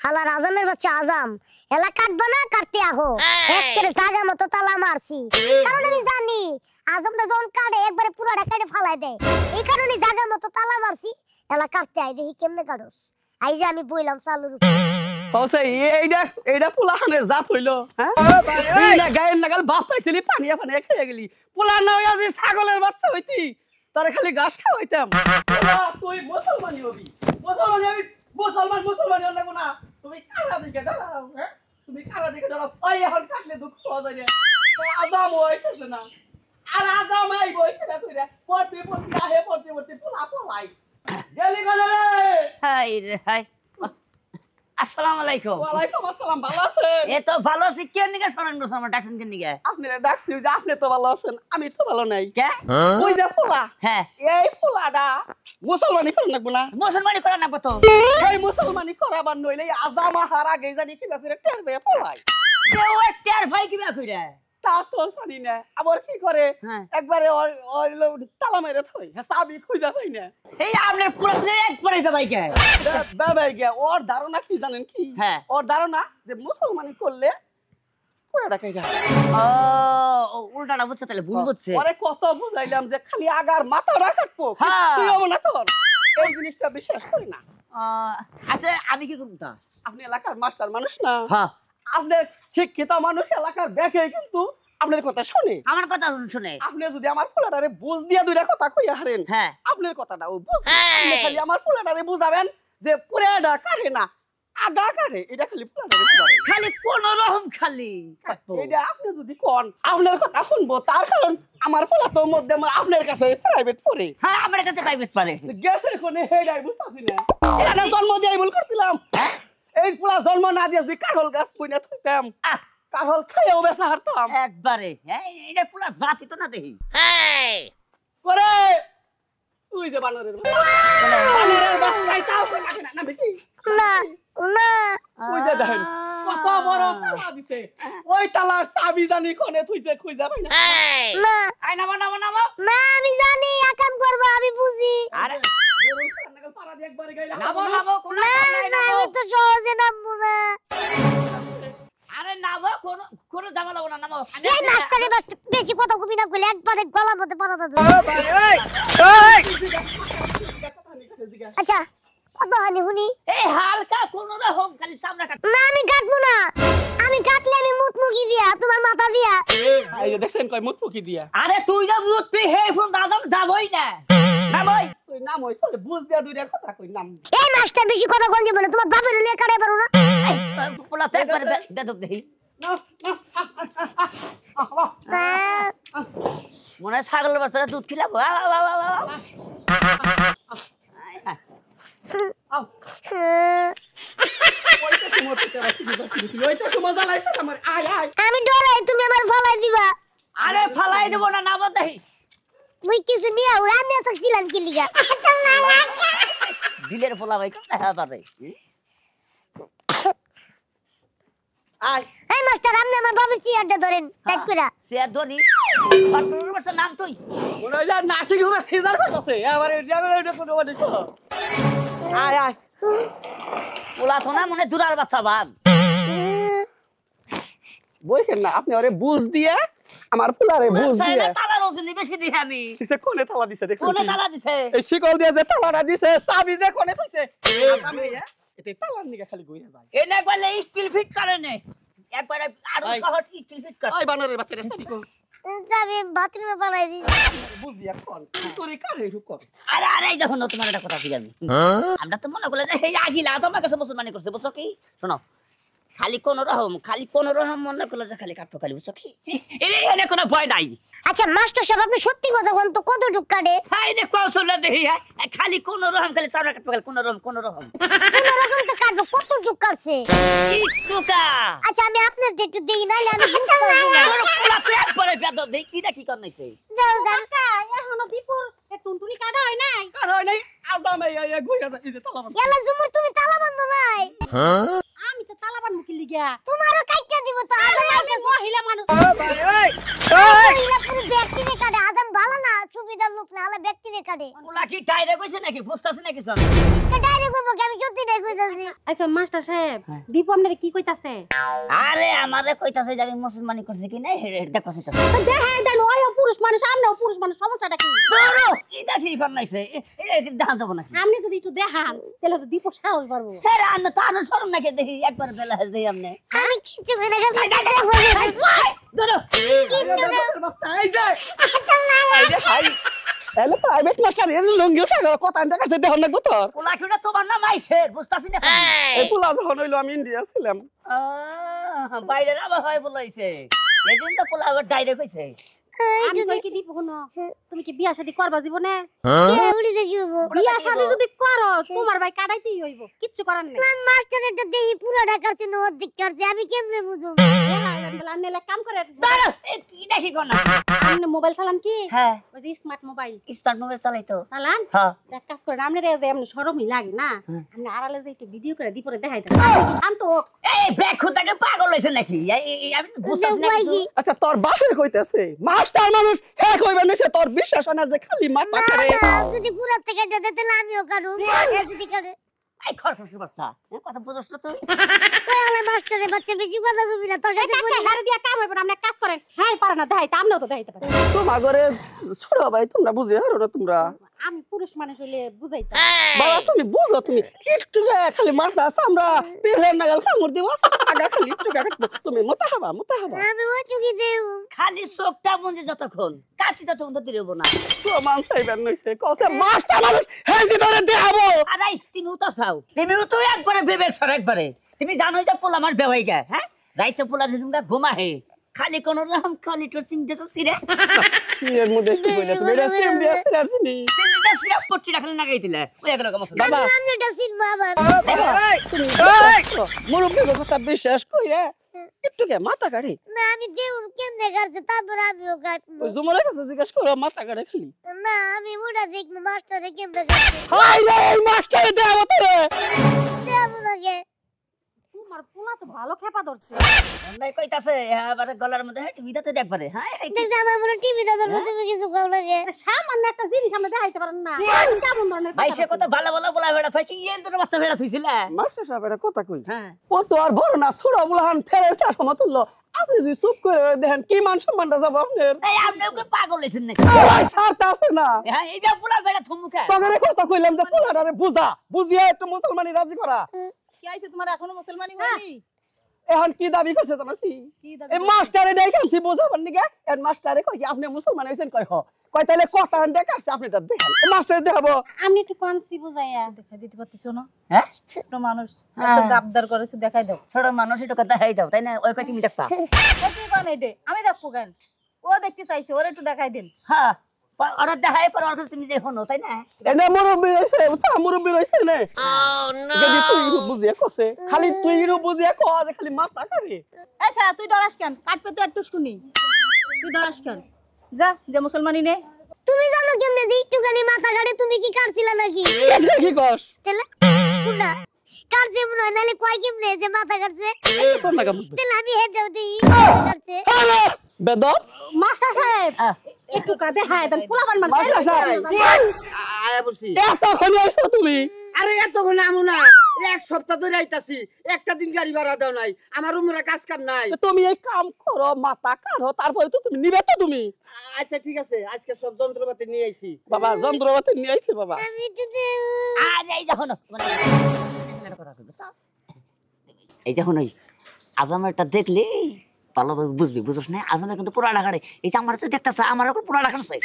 হালার আজমের বাচ্চা আজম এলা কাটবো না কাটতে আহো একেবারে জায়গা মতো তালা মারছি কারণ আমি জানি আজমটা যখন কাটে একবারে পুরোটা কেটে ফালাই দেয় এই কারণে জায়গা মতো তালা মারছি এলা কাটতে আই দেখি কেমনে কাটস আই যে আমি বইলাম চালুর উপর হসে এইটা পোলাখানের জাত হইলো হ্যাঁ এই না গায়ের নাগাল বাপ পাইছিলি পানিয়া পানিয়া খেয়ে গেলি পোলা না হইয়া যে ছাগলের বাচ্চা হইতি তারে খালি ঘাস খাওয়াইতাম তুই মুসলমানি হবি মুসলমানি হলে না তুমি কারা দিকে দাঁড়াও হ্যাঁ তুমি কারা দিকে দাঁড়াও ওই এখন কাটলে দুঃখ পাওয়া যায় না আজাম হইতেছে না আর আজাম আইব এটা কইরা পড়তে পোলা পলাই গেলি গলে হাই রে হাই আসসালামু আলাইকুম ওয়ালাইকুম আসসালাম ভালো আছেন এ তো ভালো আছি কেন নিকে সরেন গো আমার ডাকছেন কেন নিকে আপনারা ডাকছি যে আপনি তো ভালো আছেন আমি তো ভালো নাই কে ওই যে পোলা হ্যাঁ এই পোলাটা মুসলমানি করে নাকবো না মুসলমানি করা না কত এই মুসলমানি করাবার নইলে আজামা হার আগে জানি কি ব্যাপারে টেরবে পোলাই এ ও টের ভাই কি বা কইরা তা তো জানি না আবার কি করে হ্যাঁ। একবারে তালা মেরে থই চাবি খুঁজা পাই না এই আপনার পুরো একবারে ভাই কে বাবাই গিয়া ওর ধারণা কি জানেন কি হ্যাঁ। ওর ধারণা যে মুসলমানি করলে পুরাটা কাইরা ও উল্টাটা বুঝছে তাহলে ভুল বুঝছে পরে কত বুঝাইলাম যে খালি আগার মাথাটা কাটবো হ্যাঁ। তুই হবো না তোর এই জিনিসটা বিশ্বাস করি না আচ্ছা আমি কি করব তা আপনি এলাকার মাস্টার মানুষ না হ্যাঁ আপনার শিক্ষিত মানুষ এলাকার দেখে কিন্তু আপনার কথা শুনে আমার কথা শুনে আপনি যদি আমার পোলাটারে বুঝ দিয়া দুইটা কথা কইয়া হারেন হ্যাঁ আপনার কথাটা ও বুঝ খালি আমার পোলাটারে বুঝাবেন যে পুরাটা কাটে না আগা কাটে এটা খালি পোলাটারে বুঝাবেন খালি কোন রকম খালি এটা আপনি যদি কোন আপনার কথা শুনবো তার কারণ আমার পোলা তো মধ্যে আপনার কাছে প্রাইভেট পড়ে হ্যাঁ আমার কাছে প্রাইভেট পারে গেছে কোনে হেডাই বুঝতাছি না এটা জন্ম দিয়ে ভুল করছিলাম এই পোলা জন্ম না দিয়ে যদি কাঠল গাছ কইনা থইতাম কাঠল খাইও বেচা হারতাম একবারে হ্যাঁ এটা পুরো জাতি তো না দেখি করে তুই যে বানরের বাচ্চাই তাও কই না না বেশি না না ওই যে দেখেন কত বড় তালা দিছে ওই তালার চাবি জানি কোনে তুই যে খুঁজা পাই না না আই নামো না আমি জানি আকাম করব আমি বুঝি আরে গরুর নাগাল পাড়া দিয়ে একবারে গাইলা নামো কোন না না আমি তো সহজে নামবো না আরে নামো কোন ঝামেলা হবে না নামো এই মাস্টারে বেশি কথা কবি না কইলে একবারে গলার মধ্যে পাতা দাও আচ্ছা কত হানি হুনি এই হালকা কোন রকম খালি সামনে কাট না আমি কাটবো না আমি কাটলে আমি মুখমুখি দিয়া তোমার মাথা দিয়া এই যে দেখছেন কয় মুখ পুকি দিয়া আরে তুই যা মুত তুই হে ফোন দাদম যাবই না নামই তুই নাম হই তাহলে বুঝ দিয়া দুইটা কথা কই নাম এই মাস্টার বেশি কথা কোন যাবে না তোমার বাপের লিয়ে কাটাই পারো না পোলা তো একবারে বেদব দেখি মনে হয় ছাগলের বাচ্চারা দুধ খিলাবো আমি ডরাই তুমি আমার ফলাই দিবা আরে ফালাই দেবো না নামো দেখিস মুই কিছু নিয়া ওই আমি তো ছিলাম কি লিগা দিলের পোলা ভাই পারে আয় এই মাস্টার আপনি আমার বাপের চেয়ারটা ধরেন টাইট কইরা চেয়ার ধরি পাটুর বাচ্চা নাম তুই মনে হয় নাসিক হবে সিজার করতেছে এবারে এটা কোনো মানে তো আয় আয় পোলা তো না মনে দুরার বাচ্চা বাদ বইকেন না আপনি ওরে বুঝ দিয়ে আমার পোলারে বুঝ দিয়ে তালা রোজনি বেশি দিই আমি সে কোনে তালা দিছে দেখছেন কোনে তালা দিছে এই শিকল দিয়ে যে তালাটা দিছে চাবি যে কোনে থইছে আমি এটা তালার নিকে খালি গইরা যায় এনে বলে স্টিল ফিট করে নে একবারে আরো শহর স্টিল ফিট করে ওই বানরের বাচ্চাটা সাদি কো যাবে বাথরুমে পালাই দিই বুঝ দিয়া কোন তুই কারে ঢুক কর আরে আরে দেখো না তোমার একটা কথা কই আমি আমরা তো মনে করলে যে এই আগিলা তোমার কাছে মুসলমানি করছে বুঝছো কি শোনো খালি কোন রকম মনে করলে যে খালি কাটতো খালি বুঝছো কি এনে কোনো ভয় নাই আচ্ছা মাস্টার সাহেব আপনি সত্যি কথা কোন তো কত ঢুক কাটে হাই রে কৌশলে দেখি খালি কোন রকম খালি চামড়া কাটতো খালি কোন রকম কোন রকম তো কাটবো কত ঢুক কাটছে ইটুকা আচ্ছা আমি আপনার যে একটু দেই নাইলে আমি বুঝতে পারবো না তোর পোলা পেট পরে বেদব দেই কিটা কি করনাইছে যাও কাকা এখনো দীপুর এ টুনটুনি কাটা হয় নাই কার হয় নাই আজামে এই গইরা যায় এই যে তালা বন্ধ ইয়ালা জুমুর তুমি তালা বন্ধ নাই আমি তো তালা বন্ধ কি লিগা তোমারও কাইটা দিব তো আমি মহিলা মানুষ ওই মহিলা পুরো ব্যক্তি নে কাটে আদম ভালো না ছবি বুঝার লোক না হলে ব্যক্তিরে কাটে পোলা কি ডাইরেক্ট কইছে নাকি বুঝতাছ নাকি আমি ডাইরেক্ট কইবো কি আমি সত্যিটাই কইতাছি আচ্ছা মাস্টার সাহেব দীপু আপনারে কি কইতাছে আরে আমারে কইতাছে যে আমি মুসলমানি করছি কি না দেখো সেটা দেখেন দেন ওই পুরুষ মানুষ আমরাও পুরুষ মানুষ সমস্যাটা কি ধরো কি দেখি করনাইছে এটা দেখা যাব না আপনি যদি একটু দেখান তাহলে তো দীপু সাহস পারবো হ্যাঁ আন্ন তো আন্ন শরম নাকি দেখি একবার বেলা হাস দেই আমনে আমি কিচ্ছু কই না গেল ধরো বাচ্চা এই যে এই যে হাই এলে প্রাইভেট মাস্টার এর লঙ্গিও সাগর কথা দেখাছে দেখো না গোতর পোলা কিটা তোমার নাম আইছে বুঝতাছ না এই পোলা যখন হইলো আমি ইন্ডিয়া ছিলাম বাইরে আবার হয় বলাইছে এইদিন তো পোলা আবার ডাইরেক্ট কইছে আমি কই কি দীপু কোন তুমি কি বিয়া শাদী করবা জীবনে কে উড়ি দেখি হবো বিয়া শাদী যদি করো তোমার ভাই কাটাইতেই হইব কিচ্ছু করার নেই মাস্টারেরটা দেখি পুরো ঢাকাছে না অর্ধেক কাটছে আমি কেমনে বুঝুম আন্নে কাম করে ধরো কি দেখি কোন আপনি মোবাইল চালান কি হ্যাঁ ওই যে স্মার্ট মোবাইল স্মার্ট মোবাইল চালাইতো চালান হ্যাঁ এক কাজ করে আপনি রে এমনি শরমই লাগে না আপনি আড়ালে যে একটু ভিডিও করে দীপরে দেখাই দেন শান্ত হোক এই ব্যাগ খুদাকে পাগল হইছে নাকি আমি তো বুঝতাছ না কিছু আচ্ছা তোর বাপে কইতাছে মাস্টার মানুষ হে কইবে নিছে তোর বিশ্বাস না যে খালি মাথা করে যদি পুরো থেকে যেতে তাহলে আমিও কাটুম যদি কাটে এই খরখর বাচ্চা কথা বুঝছ না তুই কই আলে মাস্টারের বাচ্চা বেশি কথা কইবি না তোর কাছে বলি হারে দিয়া কাম হইব না আপনি কাজ করেন হ্যাঁ পারে না দেখাইতে আপনিও তো দেখাইতে পারেন তোমার ঘরে ছোট ভাই তোমরা বুঝে হারো না তোমরা আমি পুরুষ মানুষ হইলে বুঝাইতাম বাবা তুমি বুঝো তুমি একটু খালি মাথা সামরা পেরের নাগাল কামড় দিব আগা খালি একটু কাটবো তুমি মোটা হবা আমি ওই চুকি দেউ খালি চোখটা মঞ্জে যতক্ষণ কাটি যতক্ষণ তো দিরব না তো মান চাইবেন নইছে কসে মাস্টার মানুষ হে দিদরে দেখাবো আরে তুমি তো চাও তুমি তো একবারে বিবেক সর একবারে তুমি জানোই যে পোলা আমার বেওয়াই গা হ্যাঁ রাইতে পোলা যেসুমকা ঘুমা হে খালি কোন রকম খালি তোর চিমটে তো সিরে এর মধ্যে কি কইলে তুমি এটা সিম দিয়া সিরার চিনি চিমটা সিরে পট্টি রাখলে লাগাই দিলে ওই একলা কম বাবা আমি এটা সিনমা আবার মুরব্বী কথা বিশ্বাস কইরে একটু কে মাথা কাড়ি না আমি দেউ কেমনে কাটছে তারপর আমিও কাটবো ওই জুমরের কাছে জিজ্ঞেস করো মাথা কাড়ে খালি না আমি ওটা দেখবো মাস্টারে কেমনে কাটছে হাই রে মাস্টার দেখাবো তোরে দেবো নাকি তোমার পোলা তো ভালো খেপা ধরছে নাই কইতাছে এবারে গলার মধ্যে হেঁটে বিদাতে দেখবারে হ্যাঁ দেখছি আমার মনে টিভিতে ধরবো তুমি কিছু খাও লাগে সামান্য একটা জিনিস আমরা দেখাইতে পারেন না কেমন ধরনের ভাই সে কত ভালো ভালো বলা বেড়া থাকি এন তোর বাচ্চা বেড়া থইছিলে মাস্টার সাহেব এটা কথা কই হ্যাঁ ও তো আর বড় না ছোট বুলাহান ফেরেস্তা সমতুল্য আপনি যদি চুপ করে দেখেন কি মান সম্মানটা যাবো আপনার এই আপনি ওকে পাগল হইছেন নাকি ভাই সারটা আছে না হ্যাঁ এইটা পোলা বেড়া থমুকা তখন কথা কইলাম যে পোলাটারে বুঝিয়ে একটু মুসলমানি রাজি করা সে আইছে তোমার এখনো মুসলমানি হয়নি এখন কি দাবি করছে তোমার কি এই মাস্টারে দেখাচ্ছি বোঝাবার নিকে এর মাস্টারে কই কি আপনি মুসলমান হইছেন কই কয় তাহলে কথা দেখাচ্ছে আপনি এটা দেখেন এই মাস্টারে দেখাবো আপনি একটু কনসি বুঝাইয়া দেখাই দিতে পারতেছো না হ্যাঁ ছোট মানুষ হ্যাঁ। এত গাবদার করেছে দেখাই দাও ছোট মানুষ এটা কথা দেখাই দাও তাই না ওই কয় তুমি দেখবা কি কোন এইটা আমি দেখবো কেন ও দেখতে চাইছে ওরে একটু দেখাই দিন হ্যাঁ অর্ডার দেখাই পর অর্ডার তুমি দেখো না তাই না এনে মুরব্বি হইছে বুঝছা মুরব্বি হইছে না যদি তুই বুঝিয়ে কসে খালি তুই বুঝিয়ে কো যে খালি মাথা কাড়ি এই সারা তুই ডরাস কেন কাটপে তো একটু শুনি তুই ডরাস কেন যা যে মুসলমানি নে তুমি জানো কেমনে যে একটুখানি মাথা কাটে তুমি কি কাটছিলা নাকি এটা কি কস তাহলে কোনটা কাটছে মনে হয় নাহলে কয় কেমনে যে মাথা কাটছে শোন না কেমন তাহলে আমি হেঁটেও দিই কাটছে হ্যালো বেদব মাস্টার সাহেব একটু কা দেখাই দেন পোলাপান মানুষ মাস্টার সাহেব আয়া বলছি এত খনি আইছো তুমি আরে এতক্ষণ আমু না এক সপ্তাহ ধরে আইতাছি একটা দিন গাড়ি ভাড়া দাও নাই আমার উমরা কাজ কাম নাই তুমি এই কাম করো মাথা কাঢ়ো তারপরে তো তুমি নিবে তো তুমি আচ্ছা ঠিক আছে আজকে সব যন্ত্রপাতি নিয়ে আইছি বাবা যন্ত্রপাতি নিয়ে আইছে বাবা আমি একটু দেউ আরে এই দেখো না কথা কই বুঝছো এই দেখো না আজমেরটা দেখলি ভালোভাবে বুঝবি বুঝছ না আজমে কিন্তু পুরা লাগাড়ে এই যে আমার কাছে দেখতাছ আমার উপর পুরা লাগাড়ছে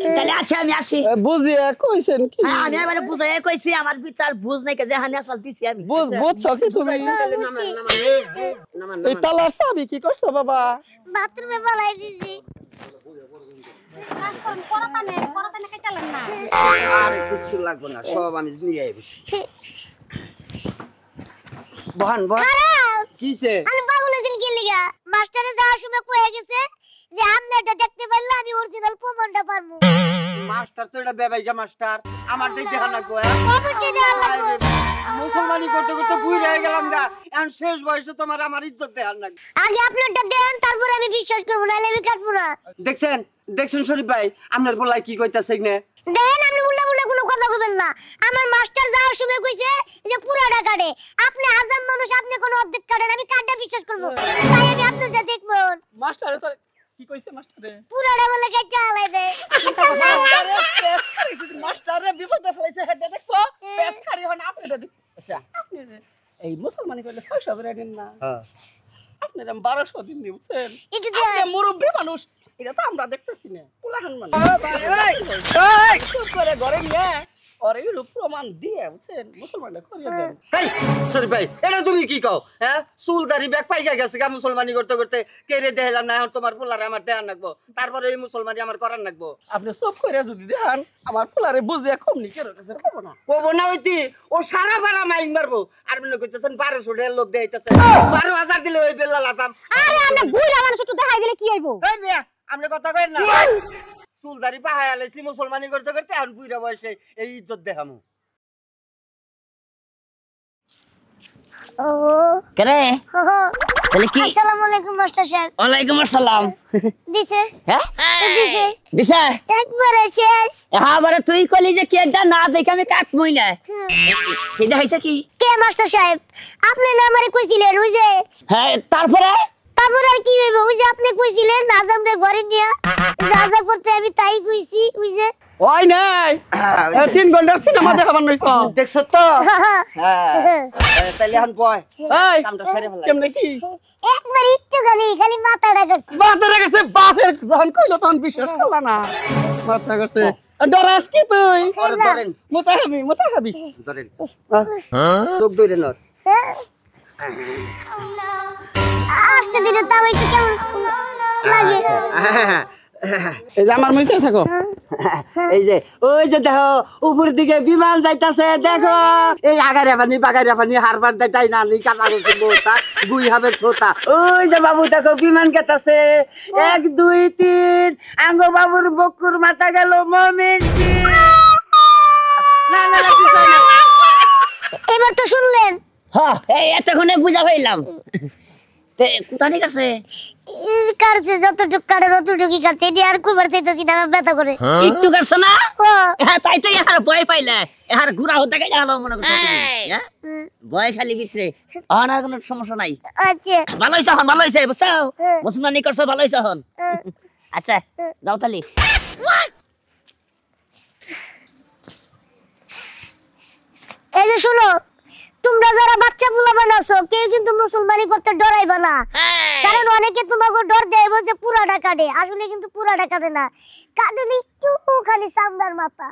তাহলে আসি আমি আসি বুঝিয়ে কইছেন কি হ্যাঁ আমি এবারে বুঝাই কইছি আমার বিচার বুঝ নাই কে যে হানি আসল দিছি আমি বুঝছো কি তুমি এই তালার চাবি কি করছো বাবা বাথরুমে পালাই দিছি কাজ করেন পড়াতানে কাটালেন না আরে কিছু লাগবে না সব আমি নিয়ে আইবো বহান কিছে আমি পাগল হইছেন কি লিগা মাস্টারে যাওয়ার সময় কয়ে গেছে যে আপনি এটা দেখতে পারলে আমি অরিজিনাল প্রমাণটা পারমু মাস্টার তো এটা বেবাইগা মাস্টার আমারটাই দেখা লাগবো অবশ্যই দেওয়া লাগবে। মুসলমানি করতে করতে বুই রয়ে গেলাম গা এখন শেষ বয়সে তোমার আমার ইজ্জত দেখার লাগবে আগে আপলোডটা দেন তারপরে আমি বিশ্বাস করবো নাহলে আমি কাটবো না। দেখছেন দেখছেন শরীফ ভাই আপনার বলাই কি কইতাছে না দেন আপনি উল্টা উল্টা কোনো কথা বলবেন না। আমার মাস্টার যাওয়ার সময় কইছে যে পুরাটা কাটে, আপনি আজাম মানুষ, আপনি কোনো অর্ধেক কাটেন, আমি কাটটা বিশ্বাস করবো, তাই আমি আপনারটা দেখবো। মাস্টারে তো কি কইছে মাস্টারে? পুরাটা বলে কেটে আলাই দেয়। মাস্টারে পেস খাইছে, মাস্টারে বিপদে ফেলাইছে, হেডে দেখো পেস খাড়ি হন আপনি এটা দেখ। আচ্ছা আপনি এই মুসলমানি করলে 600 করে দিন না, হ্যাঁ আপনি 1200 দিন দিচ্ছেন। একটু আপনি দেন। মুরব্বী মানুষ, এটা তো আমরা দেখতেছি না, পুলাহান মানুষ। এই চুপ করে ঘরে নিয়ে ওরে এগুলো প্রমাণ দিয়ে বুঝছেন মুসলমানটা করিয়ে দেন। এই শরীফ ভাই এটা তুমি কি কও হ্যাঁ চুল দাড়ি ব্যাগ পাইকা গেছে গা মুসলমানি করতে করতে কেড়ে দেখলাম না এখন তোমার পোলারে আমার দেয়ার লাগবো তারপরে এই মুসলমানি আমার করার লাগবো আপনি চুপ করে যদি দেখান আমার পোলারে বুঝিয়ে কমনি কেরো কাছে কব না। কব না হইতি ও সারা বারা মাইন মারবো আর মনে করতেছেন 1200 টাকা লোক দেইতেছে 12,000 দিলে ওই বেল্লাল আসাম আরে আমরা বুইড়া মানুষ একটু দেখাই দিলে কি হইব? এই মিয়া আপনি কথা কইেন না চুল দাড়ি পাহায় আলাইছি মুসলমানি করতে করতে এখন বুইড়া বয়সে এই ইজ্জত দেখামু ও কেরে হো হো। তাহলে কি? আসসালামু আলাইকুম মাস্টার সাহেব। ওয়ালাইকুম আসসালাম। দিছে হ্যাঁ দিছে দিছে একবারে শেষ। হ্যাঁ বারে তুই কলি যে কেডা না দেখে আমি কাটমই না। কি দেখাইছে কি? কে মাস্টার সাহেব? আপনি না আমারে কইছিলেন ওই যে, হ্যাঁ তারপরে তারপর আর কি হইব? ওই যে আপনি কইছিলেন আজামরে ঘরে নিয়া যা যা করতে আমি তাই কইছি। ওই যে ওই নাই 3 ঘন্টার সিনেমা দেখাবার নইছ। দেখছো তো হ্যাঁ। হ্যাঁ তাইলে এখন বয় এই কামটা সেরে ফেলাই কেমনে কি একবার একটু খালি মাথাটা করছি। বাতের গেছে, বাতের যখন কইলো তখন বিশ্বাস করলা না। মাথা গেছে ডরাস কি তুই? ওরে ধরেন মোতা খাবি ধরেন চোখ ধরে নর হ্যাঁ। আস্তে ধীরে তাও একটু কেমন লাগে। এই যে আমার মিশে থাকো। এই যে ওই যে দেখো উপর দিকে বিমান যাইতাছে দেখো এই আগারে পানি হারবার দেটাই না নি কাটা গেছে মোটা গুই হবে ছোটা ওই যে বাবু দেখো বিমান গেতাছে 1 2 3 আঙ্গো বাবুর বকুর মাথা গেল মমিন না না না কিছু না এবার তো শুনলেন। হ্যাঁ এই এতক্ষণে বুঝা পাইলাম। কোথায় কাছে কাটছে যতটুক কাটে ততটুকুই কাটছে। এটি আর কুবার চাইতেছি না, আমার ব্যথা করে। একটু কাটছে না? ও, হ্যাঁ তাই তো এহার ভয় পাইলে এহার ঘুরা হতে গেলে হলো মনে করছো তুমি, হ্যাঁ? ভয় খালি ভিতরে আর কোনো সমস্যা নাই। আচ্ছা ভালো হইছে হন, ভালো হইছে বুঝছো, হ্যাঁ। মুসলমানি করছো ভালো হইছে হন। আচ্ছা যাও তালি। এই যে শুনো, তোমরা যারা বাচ্চা পোলা বানাছো কেউ কিন্তু মুসলমানি করতে ডরাইবা না, কারণ অনেকে তোমাকে ডর দেয় বলছে পুরাটা কাটে, আসলে কিন্তু পুরাটা কাটে না, কাটলে একটু খালি সামনের মাথা।